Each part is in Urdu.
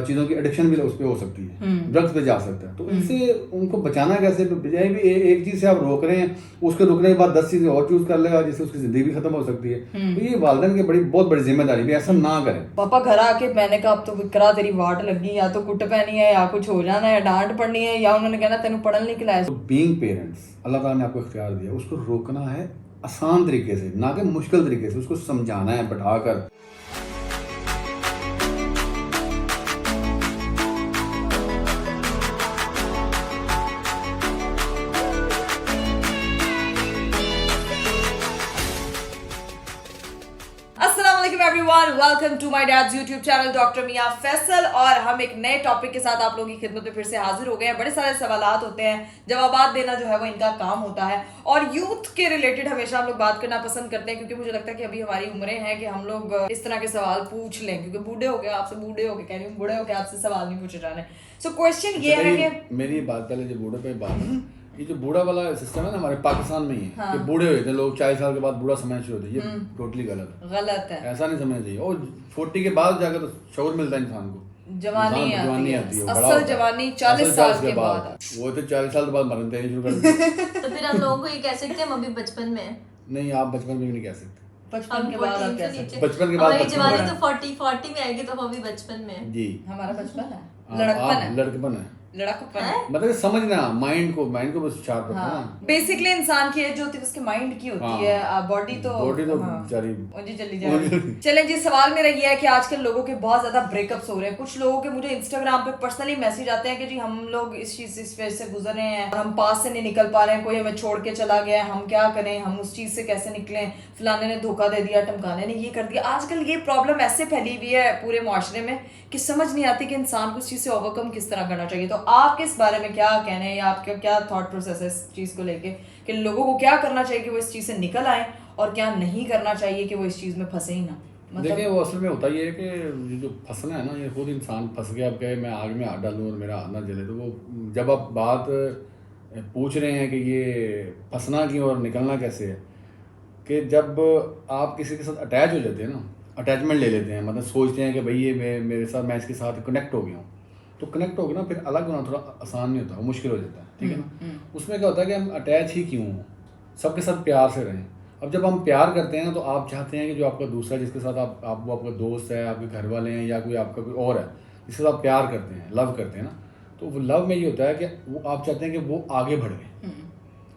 چیزوں کی ایڈکشن بھی اس پہ ہو سکتی ہے، ڈرگس پہ جا سکتا ہے. تو اس سے ان کو بچانا کیسے؟ بجائے بھی ایک چیز سے آپ روک رہے ہیں، اس کے رکنے کے بعد 10 چیزیں اور چوز کر لے گا جس سے اس کی زندگی بھی ختم ہو سکتی ہے. تو یہ والدین کی بہت بڑی ذمہ داری بھی، ایسا نہ کریں. پاپا گھر آ کے میں نے کہا اب تو کرا تیری واٹ لگی، یا تو کٹ پہنی ہے یا کچھ ہو جانا ہے، ڈانٹ پڑنی ہے، یا انہوں نے کہنا تینوں پڑھن نہیں کلایا. بینگ پیرنٹس اللہ تعالیٰ نے آپ کو اختیار دیا، اس کو روکنا ہے آسان طریقے سے، نہ کہ مشکل طریقے سے. اس کو سمجھانا ہے بٹھا کر. Welcome to my dads YouTube channel doctor Mian Faisal. اور ہم ایک نئے ٹاپک کے ساتھ آپ لوگوں کی خدمت میں پھر سے حاضر ہو گئے ہیں. بڑے سارے سوالات ہوتے ہیں، جوابات دینا جو ہے وہ ان کا کام ہوتا ہے، اور یوتھ کے ریلیٹڈ ہمیشہ ہم لوگ بات کرنا پسند کرتے ہیں، کیونکہ مجھے لگتا ہے کہ ابھی ہماری عمریں ہیں کہ ہم لوگ اس طرح کے سوال پوچھ لیں، کیونکہ بوڑھے ہو گئے آپ سے، بوڑھے ہو کے کہہ رہی ہوں، بوڑھے ہو کے آپ سے سوال نہیں پوچھے جانے. سو کوشچن یہ ہے کہ میری بات پہلے جو بوڑھے پہ بات ہے، یہ جو بوڑھا والا سسٹم ہے نا ہمارے پاکستان میں ہی ہے کہ بوڑھے ہوئے تھے لوگ 40 سال کے بعد بوڑھا سمجھنا شروع ہوتے ہیں. یہ ٹوٹلی غلط ہے، ایسا نہیں سمجھنا چاہیے. اور 40 کے بعد جا کے تو شعور ملتا ہے انسان کو، جوانی آتی ہے. اصل جوانی 40 سال کے بعد. وہ تو 40 سال کے بعد مرتے ہیں شروع کر دیتے ہیں. تو پھر ہم لوگوں کو یہ کہہ سکتے ہیں ہم ابھی بچپن میں ہیں. نہیں، آپ بچپن میں بھی نہیں کہہ سکتے. بچپن کے بعد بچپن کے بعد ہماری جوانی تو 40 میں آئے گی، تو ہم ابھی بچپن میں ہیں. جی ہمارا بچپن ہے، لڑکپن ہے، لڑکپن ہے. مطلب سمجھنا مائنڈ کو بس شارپ رکھنا. بیسکلی انسان کی ایج جو ہوتی ہے اس کے مائنڈ کی ہوتی ہے، باڈی تو جی چلی جائے. چلیں جی، سوال میرا یہ ہے کہ آج کل لوگوں کے بہت زیادہ بریک اپس ہو رہے ہیں. کچھ لوگوں کے مجھے انسٹاگرام پہ پرسنلی میسج آتے ہیں کہ جی ہم لوگ اس فیز سے گزر رہے ہیں، ہم پاس سے نہیں نکل پا رہے ہیں، کوئی ہمیں چھوڑ کے چلا گیا ہے، ہم کیا کریں، ہم اس چیز سے کیسے نکلیں، فلانے نے دھوکہ دے دیا، ٹمکانے نے یہ کر دیا. آج کل یہ پرابلم ایسے پھیلی ہوئی ہے پورے معاشرے میں کہ سمجھ نہیں آتی کہ انسان کو اس چیز سے اوور کم کس طرح کرنا چاہیے. تو آپ کے اس بارے میں کیا کہنے ہیں، یا آپ کا کیا تھاٹ پروسیس ہے اس چیز کو لے کے کہ لوگوں کو کیا کرنا چاہیے کہ وہ اس چیز سے نکل آئیں، اور کیا نہیں کرنا چاہیے کہ وہ اس چیز میں پھنسے ہی نہ؟ دیکھیں، وہ اصل میں ہوتا یہ ہے کہ جو پھنسنا ہے نا، یہ خود انسان پھنس گیا. اب کہ میں آگ میں ہاتھ ڈالوں اور میرا ہاتھ نہ جلے، تو وہ جب آپ بات پوچھ رہے ہیں کہ یہ پھنسنا کیوں اور نکلنا کیسے ہے، کہ جب آپ کسی کے ساتھ اٹیچ ہو جاتے ہیں نا، اٹیچمنٹ لے لیتے ہیں، مطلب سوچتے ہیں کہ بھائی یہ میرے ساتھ، میں اس کے ساتھ کنیکٹ ہو گیا ہوں، تو کنیکٹ ہو گیا نا، پھر الگ ہونا تھوڑا آسان نہیں ہوتا، وہ مشکل ہو جاتا ہے. ٹھیک ہے نا. اس میں کیا ہوتا ہے کہ ہم اٹیچ ہی کیوں ہوں، سب کے ساتھ پیار سے رہیں. اب جب ہم پیار کرتے ہیں نا، تو آپ چاہتے ہیں کہ جو آپ کا دوسرا جس کے ساتھ وہ آپ کا دوست ہے، آپ کے گھر والے ہیں، یا کوئی آپ کا کوئی اور ہے جس کے ساتھ آپ پیار کرتے ہیں، لو کرتے ہیں نا، تو وہ لو میں یہ ہوتا ہے کہ وہ آپ چاہتے ہیں کہ وہ آگے بڑھے.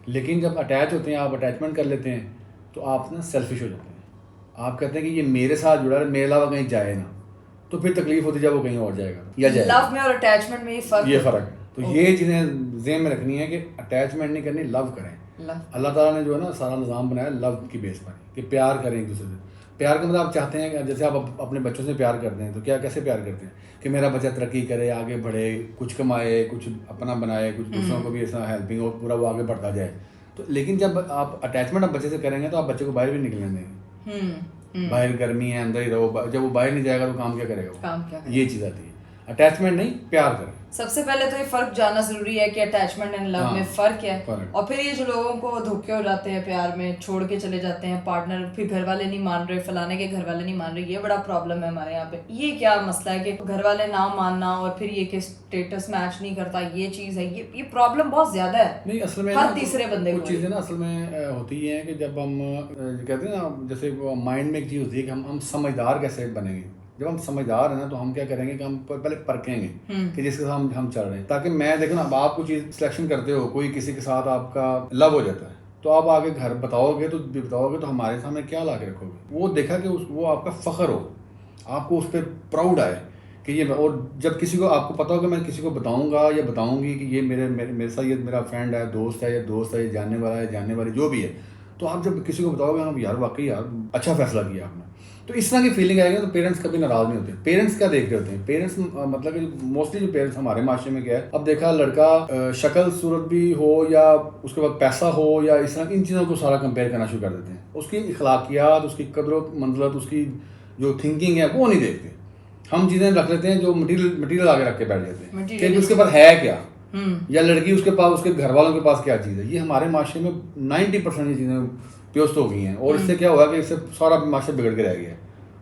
لیکن جب اٹیچ ہوتے ہیں، آپ اٹیچمنٹ کر لیتے ہیں، تو آپ نا سیلفش ہو جاتے ہیں. آپ کہتے ہیں کہ یہ میرے ساتھ جڑا ہے، میرے علاوہ کہیں جائے نا، تو پھر تکلیف ہوتی ہے جب وہ کہیں اور جائے گا یا جائے گا. لو میں اور اٹیچمنٹ میں یہ فرق ہے. تو یہ چیزیں ذہن میں رکھنی ہے کہ اٹیچمنٹ نہیں کرنی، لو کریں. اللہ تعالیٰ نے جو ہے نا سارا نظام بنایا لو کی بیس پر کہ پیار کریں ایک دوسرے سے. پیار کا مطلب آپ چاہتے ہیں کہ جیسے آپ اپنے بچوں سے پیار کرتے ہیں، تو کیسے پیار کرتے ہیں کہ میرا بچہ ترقی کرے، آگے بڑھے، کچھ کمائے، کچھ اپنا بنائے، کچھ دوسروں کو بھی ایسا ہیلپنگ ہو، پورا وہ آگے بڑھتا جائے. تو لیکن جب آپ اٹیچمنٹ آپ بچے سے کریں گے تو آپ بچے کو باہر بھی نکلنے دیں گے. باہر گرمی ہے، اندر ہی رہو. جب وہ باہر نہیں جائے گا تو کام کیا کرے گا؟ یہ چیز آتی ہے. اٹیچمنٹ نہیں، پیار کریں. سب سے پہلے تو یہ فرق جاننا ضروری ہے کہ اٹیچمنٹ اینڈ لو میں فرق ہے. اور پھر یہ جو لوگوں کو دھوکے ہو جاتے ہیں پیار میں، چھوڑ کے چلے جاتے ہیں پارٹنر، پھر گھر والے نہیں مان رہے، فلانے کے گھر والے نہیں مان رہے، یہ بڑا پرابلم ہے ہمارے یہاں پہ. یہ کیا مسئلہ ہے کہ گھر والے نہ ماننا، اور پھر یہ کہ اسٹیٹس میچ نہیں کرتا، یہ چیز ہے، یہ پرابلم بہت زیادہ ہے. نہیں، اصل میں ہر تیسرے بندے کو کچھ چیزیں نا اصل میں ہوتی ہیں کہ جب ہم کہتے ہیں نا، جیسے مائنڈ میں ایک چیز ہوتی ہے کہ ہم سمجھدار کیسے بنیں گے. جب ہم سمجھدار ہیں نا، تو ہم کیا کریں گے کہ ہم پہلے پرکھیں گے کہ جس کے ساتھ ہم چل رہے ہیں. تاکہ میں دیکھو نا، اب آپ کو چیز سلیکشن کرتے ہو، کوئی کسی کے ساتھ آپ کا لو ہو جاتا ہے، تو آپ آگے گھر بتاؤ گے تو ہمارے سامنے کیا لا کے رکھو گے؟ وہ دیکھا کہ وہ آپ کا فخر ہو، آپ کو اس پہ پراؤڈ آئے کہ یہ. اور جب کسی کو آپ کو پتا ہو کہ میں کسی کو بتاؤں گا یا بتاؤں گی کہ یہ میرے ساتھ، یہ میرا فرینڈ ہے، دوست ہے، یہ جاننے والا ہے، جاننے والی جو بھی ہے، تو آپ جب کسی کو بتاؤ گے ہم یار واقعی یار اچھا فیصلہ کیا آپ نے، تو اس طرح کی فیلنگ آئے گی. تو پیرنٹس کبھی ناراض نہیں ہوتے. پیرنٹس کیا دیکھ رہے ہوتے ہیں؟ پیرنٹس مطلب کہ موسٹلی جو پیرنٹس ہمارے معاشرے میں کیا ہے، اب دیکھا لڑکا شکل صورت بھی ہو، یا اس کے بعد پیسہ ہو، یا اس طرح ان چیزوں کو سارا کمپیئر کرنا شروع کر دیتے ہیں. اس کی اخلاقیات، اس کی قدر و منزلت، اس کی جو تھنکنگ ہے وہ نہیں دیکھتے. ہم چیزیں رکھ لیتے ہیں جو مٹیریل آگے رکھ کے بیٹھ جاتے ہیں کہ اس کے پاس ہے کیا، یا لڑکی اس کے پاس، اس کے گھر والوں کے پاس کیا چیز ہے. یہ ہمارے معاشرے میں 90% یہ چیزیں پیوست ہو گئی ہیں. اور اس سے کیا ہوا کہ اس سے سارا معاشرہ بگڑ کے رہ گیا ہے.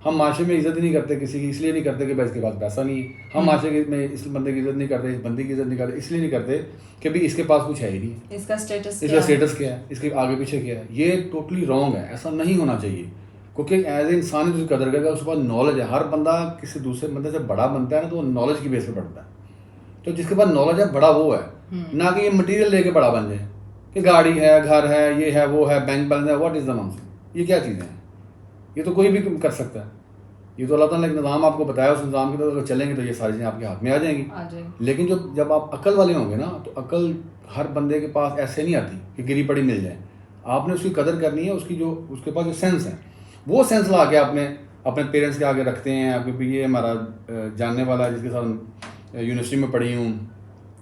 ہم معاشرے میں عزت ہی نہیں کرتے کسی کی، اس لیے نہیں کرتے کہ بھائی اس کے پاس پیسہ نہیں ہے. ہم معاشرے میں اس بندے کی عزت نہیں کرتے، اس بندی کی عزت نہیں کرتے، اس لیے نہیں کرتے کہ بھائی اس کے پاس کچھ ہے ہی نہیں، اس کا اسٹیٹس کیا ہے، اس کے آگے پیچھے کیا ہے. یہ ٹوٹلی رانگ ہے، ایسا نہیں ہونا چاہیے. کیونکہ ایز اے انسان ہی قدر کرے گا، اس کے پاس نالج ہے. ہر بندہ کسی دوسرے بندے سے بڑا بنتا ہے نا تو وہ نالج کی بیس پہ بڑھتا ہے. تو جس کے پاس نالج ہے بڑا وہ ہے، نہ کہ یہ مٹیریل لے کے بڑا بن جائے کہ گاڑی ہے، گھر ہے، یہ ہے، وہ ہے، بینک بیلنس ہے. What is the nonsense? یہ کیا چیزیں ہیں؟ یہ تو کوئی بھی کر سکتا ہے. یہ تو اللہ تعالیٰ نے ایک نظام آپ کو بتایا، اس نظام کی طرف اگر چلیں گے تو یہ ساری چیزیں آپ کے ہاتھ میں آ جائیں گی. لیکن جب آپ عقل والے ہوں گے نا تو عقل ہر بندے کے پاس ایسے نہیں آتی کہ گری پڑی مل جائے. آپ نے اس کی قدر کرنی ہے، اس کی جو اس کے پاس جو سینس ہے وہ سینس لا کے اپنے پیرنٹس کے آگے رکھتے ہیں. آپ کے یہ ہمارا جاننے والا ہے جس کے ساتھ یونیورسٹی میں پڑھی ہوں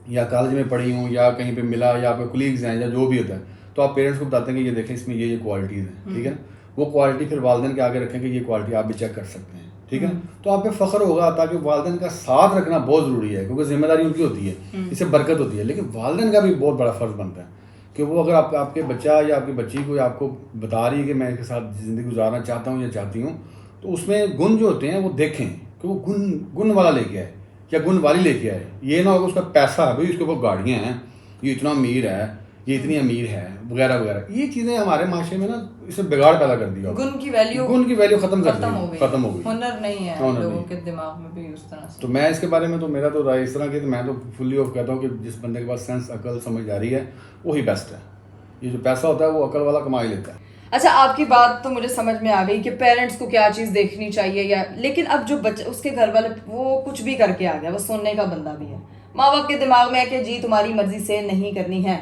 یا کالج میں پڑھی ہوں یا کہیں پہ ملا یا آپ کے کولیگز ہیں یا جو بھی ہوتا ہے، تو آپ پیرنٹس کو بتاتے ہیں کہ یہ دیکھیں اس میں یہ کوالٹیز ہیں. ٹھیک ہے، وہ کوالٹی پھر والدین کے آگے رکھیں کہ یہ کوالٹی آپ بھی چیک کر سکتے ہیں. ٹھیک ہے، تو آپ پہ فخر ہوگا. تاکہ والدین کا ساتھ رکھنا بہت ضروری ہے کیونکہ ذمہ داری ان کی ہوتی ہے، اس سے برکت ہوتی ہے. لیکن والدین کا بھی بہت بڑا فرض بنتا ہے کہ وہ اگر آپ کے بچہ یا آپ کی بچی کو آپ کو بتا رہی ہے کہ میں اس کے ساتھ زندگی گزارنا چاہتا ہوں یا چاہتی ہوں، تو اس میں گن جو ہوتے ہیں وہ دیکھیں کہ وہ گن والا لے کے آئے یا گن والی لے کے آئے. یہ نہ ہو کہ اس کا پیسہ ہے، بھائی اس کے اوپر گاڑیاں ہیں، یہ اتنا امیر ہے، یہ اتنی امیر ہے وغیرہ وغیرہ. یہ چیزیں ہمارے معاشرے میں نا اس میں بگاڑ پیدا کر دیا. گن کی ویلیو ختم ہو گئی. ہنر نہیں ہے لوگوں کے دماغ میں بھی اس طرح سے. تو میں اس کے بارے میں تو میرا تو رائے اس طرح کی، میں تو فلی آف کہتا ہوں کہ جس بندے کے پاس سینس، عقل، سمجھداری ہے وہی بیسٹ ہے. یہ جو پیسہ ہوتا ہے وہ عقل والا کما ہی لیتا ہے. اچھا، آپ کی بات تو مجھے سمجھ میں آ گئی کہ پیرنٹس کو کیا چیز دیکھنی چاہیے لیکن اب جو بچہ اس کے گھر والے وہ کچھ بھی کر کے آ گیا، وہ سننے کا بندہ بھی ہے. ماں باپ کے دماغ میں ہے کہ جی تمہاری مرضی سے نہیں کرنی ہے،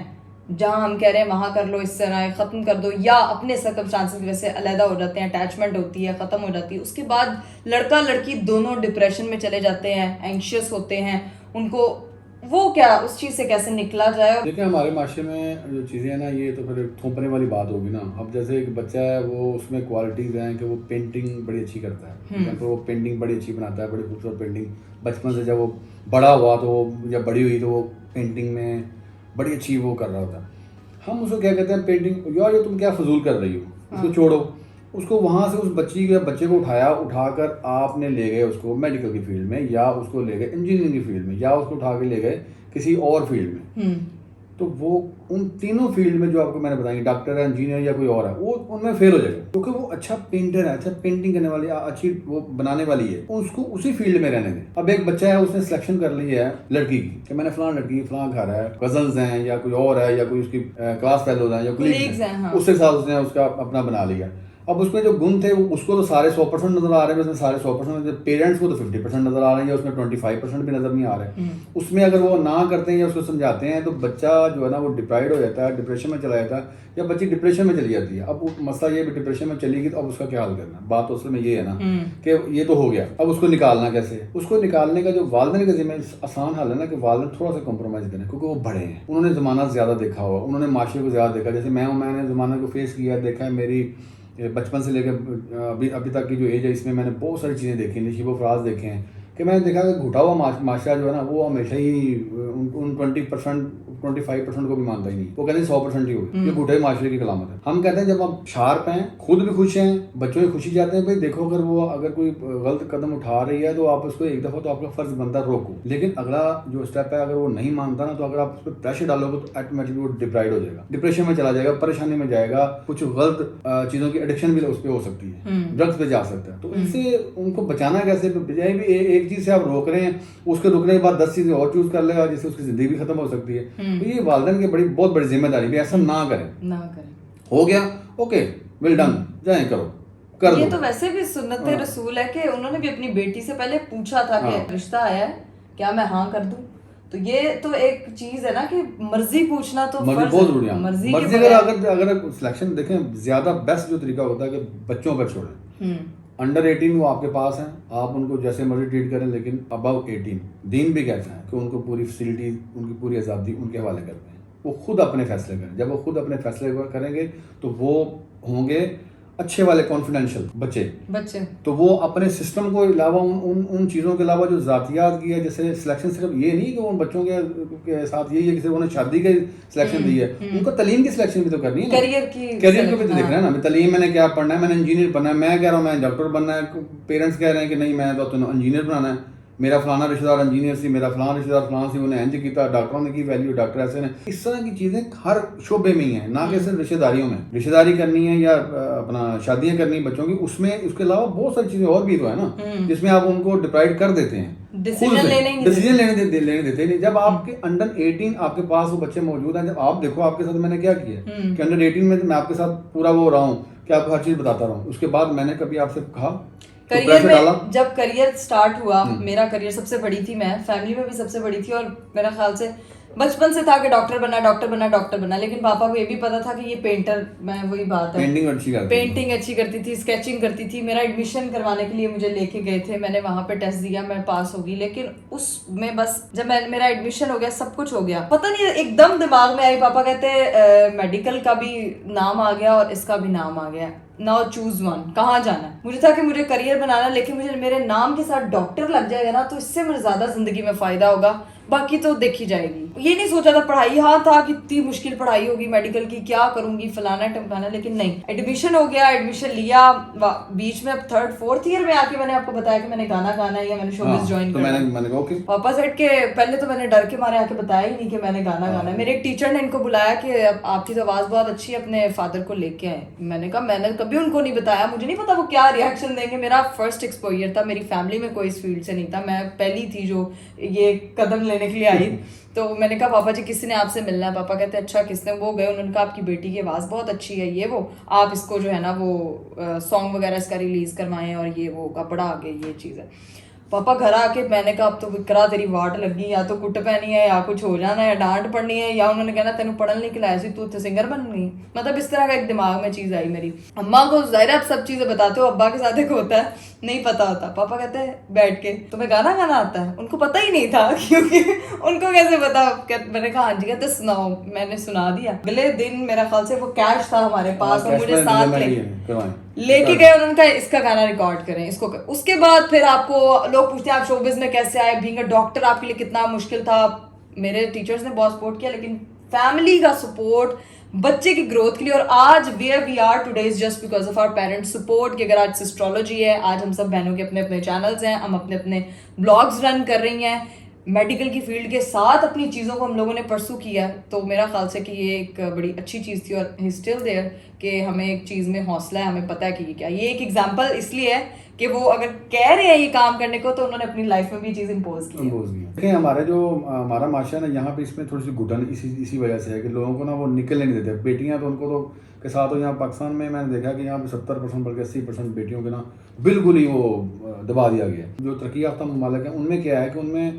جہاں ہم کہہ رہے ہیں وہاں کر لو، اس طرح ختم کر دو، یا اپنے سرکمسٹانسز کی وجہ سے علیحدہ ہو جاتے ہیں، اٹیچمنٹ ہوتی ہے، ختم ہو جاتی ہے. اس کے بعد لڑکا لڑکی دونوں ڈپریشن میں چلے جاتے ہیں، اینکشیس ہوتے ہیں. ان کو وہ کیا اس چیز سے کیسے نکلا جائے؟ دیکھیں ہمارے معاشرے میں جو چیزیں ہیں نا، یہ تو پھر تھوپنے والی بات ہوگی نا. اب جیسے ایک بچہ ہے، وہ اس میں کوالٹیز ہیں کہ وہ پینٹنگ بڑی اچھی کرتا ہے، تو وہ پینٹنگ بڑی اچھی بناتا ہے، بڑی خوبصورت پینٹنگ. بچپن سے جب وہ بڑا ہوا تو جب بڑی ہوئی تو وہ پینٹنگ میں بڑی اچھی وہ کر رہا ہوتا ہے. ہم اس کو کیا کہتے ہیں، پینٹنگ یار یہ تم کیا فضول کر رہی ہو، اس کو چھوڑو. اس کو وہاں سے اس بچے کو اٹھا کر آپ نے لے گئے اس کو میڈیکل کی فیلڈ میں، یا اس کو لے گئے انجینئرنگ کی فیلڈ میں، یا اس کو اٹھا کے لے گئے کسی اور فیلڈ میں. تو وہ ان تینوں فیلڈ میں جو آپ کو میں نے بتائیں گے، ڈاکٹر ہے، انجینئر یا کوئی اور ہے، وہ ان میں فیل ہو جائے گا کیونکہ وہ اچھا پینٹر ہے، اچھا پینٹنگ کرنے والی، اچھی وہ بنانے والی ہے. اس کو اسی فیلڈ میں رہنے دیں. اب ایک بچہ ہے، اس نے سلیکشن کر لی ہے لڑکی کی کہ میں نے فلاں لڑکی، فلاں گھر ہے، کزنز ہیں یا کوئی اور ہے یا کوئی اس کی کلاس فیلوز ہیں یا کولیگز ہیں، اس کے ساتھ اس نے اس کا اپنا بنا لیا. اب اس میں جو گن تھے وہ اس کو تو سارے 100% نظر آ رہے ہیں، اس میں سارے 100%، پیرنٹس کو تو 50% نظر آ رہے ہیں یا اس میں 25% بھی نظر نہیں آ رہے. اس میں اگر وہ نہ کرتے ہیں یا اس کو سمجھاتے ہیں تو بچہ جو ہے نا وہ ڈپرائڈ ہو جاتا ہے، ڈپریشن میں چلا جاتا ہے یا بچی ڈپریشن میں چلی جاتی ہے. اب مسئلہ یہ بھی ڈپریشن میں چلی گئی تو اب اس کا کیا حل کرنا. بات تو اصل میں یہ ہے نا کہ یہ تو ہو گیا، اب اس کو نکالنا کیسے. اس کو نکالنے کا جو والدین کا ذمہ آسان حل ہے نا کہ والدین تھوڑا سا کمپرومائز کریں کیونکہ وہ بڑے ہیں، انہوں نے زمانہ زیادہ دیکھا ہوا، انہوں نے معاشرے کو زیادہ دیکھا. جیسے میں نے زمانہ کو فیس کیا، دیکھا ہے. میری بچپن سے لے کے ابھی تک کی جو ایج ہے اس میں نے بہت ساری چیزیں دیکھی، نشیب و فراز دیکھے ہیں کہ میں نے دیکھا کہ گھٹا ہوا معاشرہ جو ہے نا وہ ہمیشہ ہی ان 25% کو بھی مانتا ہی نہیں. وہ کہتے ہیں 100% ہی ہوگی. یہ گھٹے معاشرے کی علامت ہے. ہم کہتے ہیں جب ہم شارپ ہیں، خود بھی خوش ہیں، بچوں کی خوشی چاہتے ہیں، بھائی دیکھو اگر کوئی غلط قدم اٹھا رہی ہے تو آپ اس کو ایک دفعہ تو آپ کا فرض بنتا ہے روکو. لیکن اگلا جو اسٹیپ ہے اگر وہ نہیں مانتا نا تو اگر آپ اس پہ پریشر ڈالو گے تو آٹومیٹکلی وہ ڈپرائڈ ہو جائے گا، ڈپریشن میں چلا جائے گا، پریشانی میں جائے گا، کچھ غلط چیزوں کی ایڈکشن بھی اس پہ ہو سکتی ہے، ڈرگس پہ جا سکتا ہے. تو اس سے ان کو بچانا کیسے؟ بجائے بھی ایک چیز سے آپ روک رہے ہیں، اس کے رکنے کے بعد 10 چیزیں اور چوز کر لے گا جس سے اس کی زندگی بھی ختم ہو سکتی ہے. تو یہ والدین کی بہت بڑی ذمہ داری بھی، ایسا نہ کریں. ہو گیا اوکے ویل ڈن، جائیں کرو کر دو. یہ تو ویسے بھی سنت رسول ہے کہ انہوں نے بھی اپنی بیٹی سے پہلے پوچھا تھا کہ رشتہ آیا ہے کیا میں ہاں کر دوں. تو یہ تو ایک چیز ہے نا کہ مرضی پوچھنا تو بہت ضروری ہے. مرضی اگر سلیکشن دیکھیں زیادہ بیسٹ جو طریقہ ہوتا ہے کہ بچوں پر چھوڑیں. انڈر 18 وہ آپ کے پاس ہیں، آپ ان کو جیسے مرضی ٹریٹ کریں، لیکن ابو 18 دین بھی کہتا ہے کہ ان کو پوری فیسلٹیز، ان کی پوری آزادی ان کے حوالے کرتے ہیں. وہ خود اپنے فیصلے کریں. جب وہ خود اپنے فیصلے کریں گے تو وہ ہوں گے اچھے والے کانفیڈینشیل بچے تو وہ اپنے سسٹم کو علاوہ ان چیزوں کے علاوہ جو ذاتیات کی ہے، جیسے سلیکشن صرف یہ نہیں کہ ان بچوں کے ساتھ یہی ہے کہ انہوں نے شادی کی سلیکشن دی ہے، ان کو تعلیم کی سلیکشن بھی تو کرنی ہے، کیریئر کو بھی تو دیکھنا ہے نا. تعلیم میں نے کیا پڑھنا ہے، میں نے انجینئر بننا ہے، میں کہہ رہا ہوں میں ڈاکٹر بننا ہے، پیرنٹس کہہ رہے ہیں کہ نہیں میں تو انجینئر بنانا ہے، میرا فلانا رشتہ دار انجینئر سی، میرا فلانا رشتہ دار فلانا سی، انہیں انج کیتا، ڈاکٹروں نے کی ویلیو، ڈاکٹر ایسے نے. اس طرح کی چیزیں ہر شعبے میں ہی ہیں، نہ کہ صرف رشتہ داریوں میں. رشتہ داری کرنی ہے یا اپنا شادیاں کرنی ہیں بچوں کی، اس میں اس کے علاوہ بہت ساری چیزیں اور بھی تو ہے نا جس میں آپ ان کو ڈپرائڈ کر دیتے ہیں، ڈیسیجن لینے دیتے نہیں. جب آپ کے انڈر 18 آپ کے پاس وہ بچے موجود ہیں، جب آپ دیکھو آپ کے ساتھ میں نے کیا کیا ہے کہ انڈر 18 میں آپ کے ساتھ پورا وہ رہا ہوں کہ آپ کو ہر چیز بتاتا رہا ہوں. اس کے بعد میں نے کبھی آپ سے کہا کریئر میں، جب کریئر سٹارٹ ہوا میرا کریئر سب سے بڑی تھی، میں فیملی میں بھی سب سے بڑی تھی، اور میرا خیال سے بچپن سے تھا کہ ڈاکٹر بننا، لیکن پاپا کو یہ بھی پتا تھا کہ یہ پینٹر، میں وہی بات ہے پینٹنگ اچھی کرتی تھی، اسکیچنگ کرتی تھی. میرا ایڈمیشن کروانے کے لیے مجھے لے کے گئے تھے، میں نے وہاں پہ ٹیسٹ دیا، میں پاس ہوگی. لیکن اس میں بس جب میرا ایڈمیشن ہو گیا، سب کچھ ہو گیا، پتہ نہیں ایک دم دماغ میں آئی، پاپا کہتے میڈیکل کا بھی نام آ گیا اور اس کا بھی نام آ گیا، ناؤ چوز ون، کہاں جانا ہے. مجھے تھا کہ مجھے کریئر بنانا، لیکن مجھے میرے نام کے ساتھ ڈاکٹر لگ جائے گا نا تو اس سے مجھے زیادہ زندگی میں فائدہ ہوگا، باقی تو دیکھی جائے گی. یہ نہیں سوچا تھا پڑھائی، ہاں تھا کہ اتنی مشکل پڑھائی ہوگی میڈیکل کی، کیا کروں گی فلانا ٹمکانا، لیکن نہیں. ایڈمیشن ہو گیا، ایڈمیشن لیا، بیچ میں 3rd 4th ایئر میں آ کے میں نے آپ کو بتایا کہ میں نے گانا گانا ہے یا میں نے شوبز جوائن کرنا. پاپا سیٹ کے پہلے تو میں نے ڈر کے مارے آ کے بتایا ہی نہیں کہ میں نے گانا گانا ہے. میرے ایک ٹیچر نے ان کو بلایا کہ آپ کی تو آواز بہت اچھی ہے، اپنے فادر کو لے کے آئے. میں نے کہا میں نے کبھی ان کو نہیں بتایا، مجھے نہیں پتا وہ کیا ریئیکشن دیں گے. میرا فرسٹ ایکسپوئر تھا، میری فیملی میں کوئی اس فیلڈ سے نہیں تھا، میں پہلی تھی جو یہ قدم لینے کے لیے آئی. تو میں نے کہا پاپا جی کسی نے آپ سے ملنا ہے. پاپا کہتے ہیں اچھا کس نے؟ وہ گئے، انہوں نے کہا آپ کی بیٹی کی آواز بہت اچھی ہے، یہ وہ آپ اس کو جو ہے نا وہ سانگ وغیرہ اس کا ریلیز کروائیں، اور یہ وہ کپڑا آگے یہ چیز ہے. پاپا گھر آ کے میں نے کہا اب تو وکرا تیری واٹ لگی، یا تو کٹ پہنی ہے یا کچھ ہو جانا ہے، یا ڈانٹ پڑنی ہے، یا انہوں نے کہنا تینوں پڑھن نہیں کلایا سی تو سنگر بن گئی. مطلب اس طرح کا ایک دماغ میں چیز آئی میری. اماں کو ظاہر ہے آپ سب چیزیں بتاتے ہو، ابا کے ساتھ ایک ہوتا ہے نہیں پتا ہوتا. پاپا کہتے ہیں بیٹھ کے تمہیں گانا گانا آتا ہے؟ ان کو پتا ہی نہیں تھا، کیونکہ ان کو کیسے پتا. میں نے کہا ہاں جی. کہتے سناؤ. میں نے سنا دیا. اگلے دن میرا خیال سے وہ کیش تھا ہمارے پاس اور مجھے ساتھ لے کے گئے. انہوں نے کہا اس کا گانا ریکارڈ کریں اس کو. اس کے بعد پھر آپ کو لوگ پوچھتے ہیں آپ شوبز میں کیسے آئے، بینگ اے ڈاکٹر آپ کے لیے کتنا مشکل تھا. میرے ٹیچرز نے بہت سپورٹ کیا، لیکن فیملی کا سپورٹ بچے کی گروتھ کے لیے. اور آج where we are today is just because of our parents support. کہ اگر آج سسٹرولوجی ہے، آج ہم سب بہنوں کے اپنے اپنے چینلز ہیں، ہم اپنے اپنے بلاگز رن کر رہی ہیں، میڈیکل کی فیلڈ کے ساتھ اپنی چیزوں کو ہم لوگوں نے پرسو کیا. تو میرا خیال سے کہ یہ ایک بڑی اچھی چیز تھی، اور ہی اسٹل دیئر کہ ہمیں ایک چیز میں حوصلہ ہے، ہمیں پتہ ہے کہ یہ کیا. یہ ایک ایگزامپل اس لیے ہے کہ وہ اگر کہہ رہے ہیں یہ کام کرنے کو تو انہوں نے اپنی لائف میں بھی چیز امپوز کی. دیکھیں ہمارا معاشرہ نا یہاں پہ اس میں تھوڑی سی گھٹن اسی وجہ سے ہے کہ لوگوں کو نا وہ نکلنے نہیں دیتے. بیٹیاں تو ان کو تو کے ساتھ ہو. یہاں پاکستان میں نے دیکھا کہ یہاں پہ 70% بلکہ 80% بیٹیوں کے نا بالکل ہی وہ دبا دیا گیا. جو ترقی یافتہ ممالک ہیں ان میں کیا ہے کہ ان میں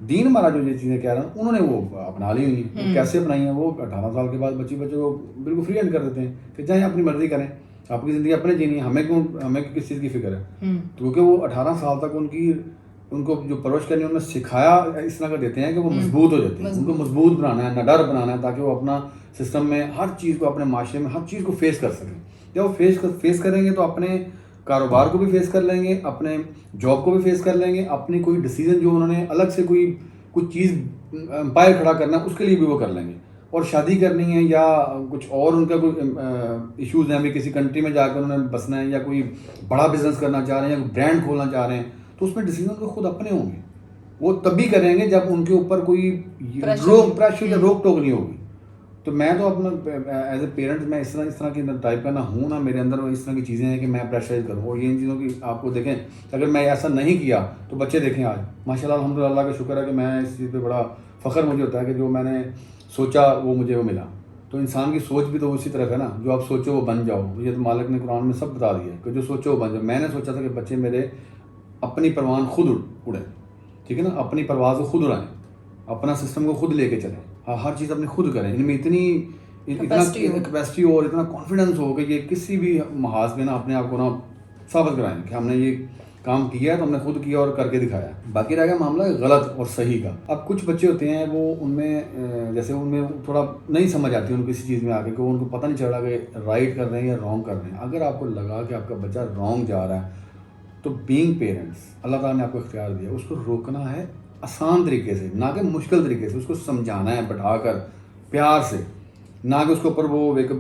دین ہمارا جو یہ چیزیں کہہ رہے ہیں انہوں نے وہ اپنا لی ہوئی ہیں. کیسے اپنائی ہیں؟ وہ 18 سال کے بعد بچے کو بالکل فری ہینڈ کر دیتے ہیں کہ چاہے اپنی مرضی کریں، آپ کی زندگی اپنے جینی ہے، ہمیں کس چیز کی فکر ہے. کیونکہ وہ 18 سال تک ان کو جو پرورش کرنی ہے ان میں سکھایا اس طرح کا دیتے ہیں کہ وہ مضبوط ہو جاتے ہیں. ان کو مضبوط بنانا ہے، نڈر بنانا ہے، تاکہ وہ اپنا سسٹم میں ہر چیز کو، اپنے معاشرے میں ہر چیز کو فیس کر سکیں. جب وہ فیس کریں گے تو اپنے کاروبار کو بھی فیس کر لیں گے، اپنے جاب کو بھی فیس کر لیں گے، اپنی کوئی ڈیسیجن جو انہوں نے الگ سے کوئی چیز امپائر کھڑا کرنا ہے اس کے لیے بھی وہ کر لیں گے. اور شادی کرنی ہے یا کچھ اور ان کا کوئی ایشوز ہیں، بھی کسی کنٹری میں جا کر انہوں نے بسنا ہے یا کوئی بڑا بزنس کرنا چاہ رہے ہیں یا کوئی برانڈ کھولنا چاہ رہے ہیں، تو اس میں ڈیسیجن تو خود اپنے ہوں گے. وہ تبھی کریں گے جب ان کے اوپر کوئی پریشر یا روک ٹوک نہیں ہوگی. تو میں تو اپنا ایز اے پیرنٹ میں اس طرح کی ٹائپ کا نہ ہوں نا، میرے اندر اس طرح کی چیزیں ہیں کہ میں پریشرائز کروں. اور یہ ان چیزوں کی آپ کو دیکھیں، اگر میں ایسا نہیں کیا تو بچے دیکھیں آج ماشاء اللہ الحمد للہ کا شکر ہے کہ میں اس چیز پہ بڑا فخر مجھے ہوتا ہے کہ جو میں نے سوچا وہ مجھے وہ ملا. تو انسان کی سوچ بھی تو اسی طرف ہے نا، جو آپ سوچو وہ بن جاؤ. یہ تو مالک نے قرآن میں سب بتا دیا ہے کہ جو سوچو وہ بن جاؤ. میں نے سوچا تھا کہ بچے میرے اپنی پروان خود اڑیں، ٹھیک ہے نا، اپنی پرواز کو خود اڑائیں، اپنا سسٹم کو خود لے کے چلیں، ہر چیز اپنی خود کریں. ان میں اتنا کیپیسٹی اور اتنا کانفیڈنس ہو کہ یہ کسی بھی محاذ میں نا اپنے آپ کو نا ثابت کرائیں کہ ہم نے یہ کام کیا ہے تو ہم نے خود کیا اور کر کے دکھایا. باقی رہ گیا معاملہ غلط اور صحیح کا. اب کچھ بچے ہوتے ہیں وہ ان میں جیسے ان میں تھوڑا نہیں سمجھ آتی ان کسی چیز میں آ کے کہ ان کو پتہ نہیں چل رہا کہ رائٹ کر رہے ہیں یا رانگ کر رہے ہیں. اگر آپ کو لگا کہ آپ کا بچہ رانگ جا رہا ہے تو بینگ پیرنٹس اللہ تعالیٰ نے آپ کو اختیار دیا, اس کو روکنا ہے آسان طریقے سے, نہ کہ مشکل طریقے سے. اس کو سمجھانا ہے بٹھا کر پیار سے, نہ کہ اس کے اوپر وہ ایک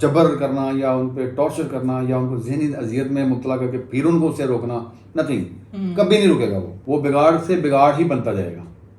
جبر کرنا یا ان پہ ٹارچر کرنا یا ان کو ذہنی اذیت میں مبتلا کر کے پھر ان کو اسے روکنا. نتھنگ, کبھی نہیں رکے گا وہ بگاڑ سے بگاڑ ہی بنتا جائے گا.